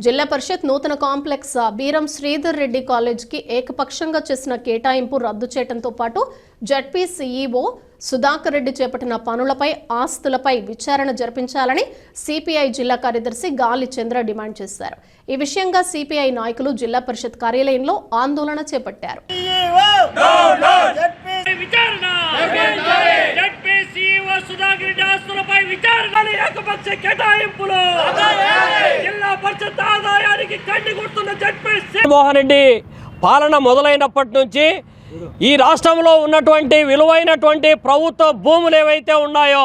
జిల్లా పరిషత్ నూతన కాంప్లెక్స్ బీరం శ్రీధర్ రెడ్డి కాలేజ్కి ఏకపక్షంగా చేసిన కేటాయింపు రద్దు చేయడంతో పాటు జడ్పీ సీఈఓ సుధాకర్ రెడ్డి చేపట్టిన పనులపై ఆస్తులపై విచారణ జరిపించాలని సిపిఐ జిల్లా కార్యదర్శి గాలి చంద్ర డిమాండ్ చేశారు. ఈ విషయంగా సిపిఐ నాయకులు జిల్లా పరిషత్ కార్యాలయంలో ఆందోళన చేపట్టారు. జగన్మోహన్ రెడ్డి పాలన మొదలైనప్పటి నుంచి ఈ రాష్ట్రంలో ఉన్నటువంటి విలువైనటువంటి ప్రభుత్వ భూములు ఏవైతే ఉన్నాయో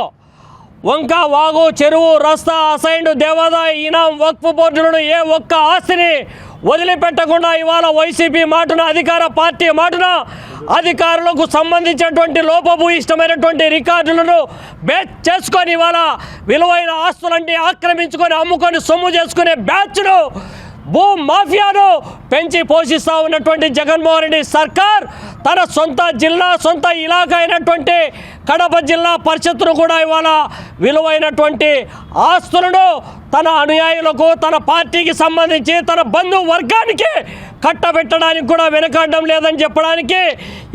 వంక వాగు చెరువు రస్తా అసైన్డ్ దేవాదాయ ఇనాం వక్ఫ్ బోర్డులను ఏ ఒక్క ఆస్తిని వదిలిపెట్టకుండా ఇవాళ వైసీపీ మాటున అధికార పార్టీ మాటున అధికారులకు సంబంధించినటువంటి లోపభూయిష్టమైనటువంటి రికార్డులను బేస్ చేసుకొని ఇవాళ విలువైన ఆస్తులన్నీ ఆక్రమించుకొని అమ్ముకొని సొమ్ము చేసుకునే బ్యాచ్ను భూ మాఫియాను పెంచి పోషిస్తూ ఉన్నటువంటి జగన్మోహన్ రెడ్డి సర్కార్ తన సొంత జిల్లా సొంత ఇలాకా అయినటువంటి కడప జిల్లా పరిషత్తును కూడా ఇవాళ విలువైనటువంటి ఆస్తులను తన అనుయాయులకు తన పార్టీకి సంబంధించి తన బంధు వర్గానికి కట్టబెట్టడానికి కూడా వెనకాడడం లేదని చెప్పడానికి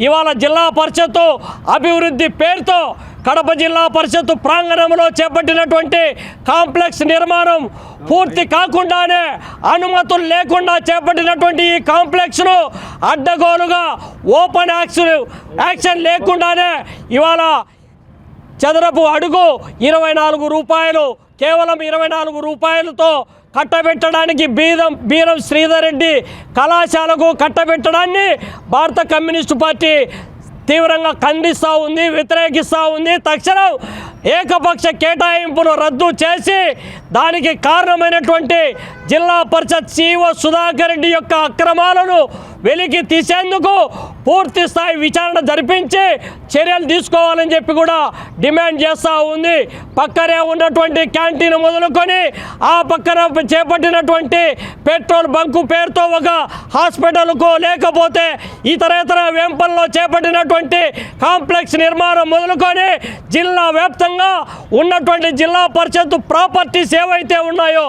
ఇవాళ జిల్లా పరిషత్తు అభివృద్ధి పేరుతో కడప జిల్లా పరిషత్తు ప్రాంగణంలో చేపట్టినటువంటి కాంప్లెక్స్ నిర్మాణం పూర్తి కాకుండానే అనుమతులు లేకుండా చేపట్టినటువంటి ఈ కాంప్లెక్స్ను అడ్డగోలుగా ఓపెన్ యాక్షన్ లేకుండానే ఇవాళ చదరపు అడుగు 24 రూపాయలు కేవలం 24 రూపాయలతో కట్టబెట్టడానికి బీరం శ్రీధర్ రెడ్డి కళాశాలకు కట్టబెట్టడాన్ని భారత కమ్యూనిస్టు పార్టీ తీవ్రంగా ఖండిస్తూ ఉంది, వ్యతిరేకిస్తూ ఉంది. తక్షణం ఏకపక్ష కేటాయింపును రద్దు చేసి దానికి కారణమైనటువంటి జిల్లా పరిషత్ సీఈఓ సుధాకర్ రెడ్డి యొక్క అక్రమాలను వెలికి తీసేందుకు పూర్తి స్థాయి విచారణ జరిపించి చర్యలు తీసుకోవాలని చెప్పి కూడా డిమాండ్ చేస్తూ ఉంది. పక్కనే ఉన్నటువంటి క్యాంటీన్ మొదలుకొని ఆ పక్కన చేపట్టినటువంటి పెట్రోల్ బంకు పేరుతో ఒక హాస్పిటల్కు లేకపోతే ఇతరేతర వెంపల్లో చేపట్టినటువంటి కాంప్లెక్స్ నిర్మాణం మొదలుకొని జిల్లా వ్యాప్తంగా ఉన్నటువంటి జిల్లా పరిషత్ ప్రాపర్టీస్ ఏవైతే ఉన్నాయో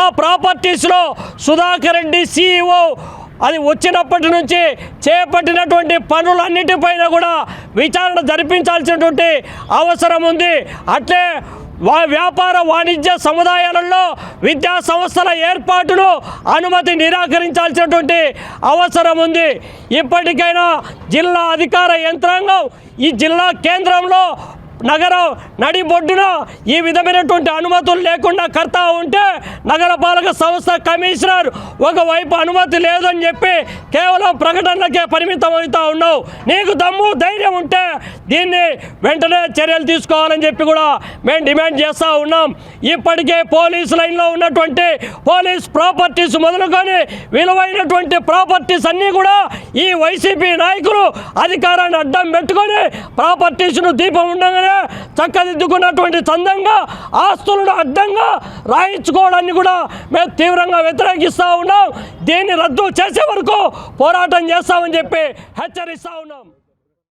ఆ ప్రాపర్టీస్లో సుధాకర్ రెడ్డి సీఈఓ అది వచ్చినప్పటి నుంచి చేపట్టినటువంటి పనులన్నిటిపైన కూడా విచారణ జరిపించాల్సినటువంటి అవసరం ఉంది. అట్లే వ్యాపార వాణిజ్య సముదాయాలలో విద్యా సంస్థల ఏర్పాటును అనుమతి నిరాకరించాల్సినటువంటి అవసరం ఉంది. ఇప్పటికైనా జిల్లా అధికార యంత్రాంగం ఈ జిల్లా కేంద్రంలో నగరం నడిబొడ్డున ఈ విధమైనటువంటి అనుమతులు లేకుండా కడతా ఉంటే నగరపాలక సంస్థ కమిషనర్ ఒకవైపు అనుమతి లేదని చెప్పి కేవలం ప్రకటనలకే పరిమితం అవుతూ ఉన్నావు. నీకు దమ్ము ధైర్యం ఉంటే దీన్ని వెంటనే చర్యలు తీసుకోవాలని చెప్పి కూడా మేము డిమాండ్ చేస్తూ ఉన్నాం. ఇప్పటికే పోలీస్ లైన్లో ఉన్నటువంటి పోలీస్ ప్రాపర్టీస్ మొదలుకొని విలువైనటువంటి ప్రాపర్టీస్ అన్నీ కూడా ఈ వైసీపీ నాయకులు అధికారాన్ని అడ్డం పెట్టుకొని ప్రాపర్టీస్ను దీపం ఉండగానే చక్కదిద్దుకున్నటువంటి చందంగా ఆస్తులను అడ్డంగా రాయించుకోవడాన్ని కూడా మేము తీవ్రంగా వ్యతిరేకిస్తూ ఉన్నాం. దీన్ని రద్దు చేసే వరకు పోరాటం చేస్తామని చెప్పి హెచ్చరిస్తూ ఉన్నాం.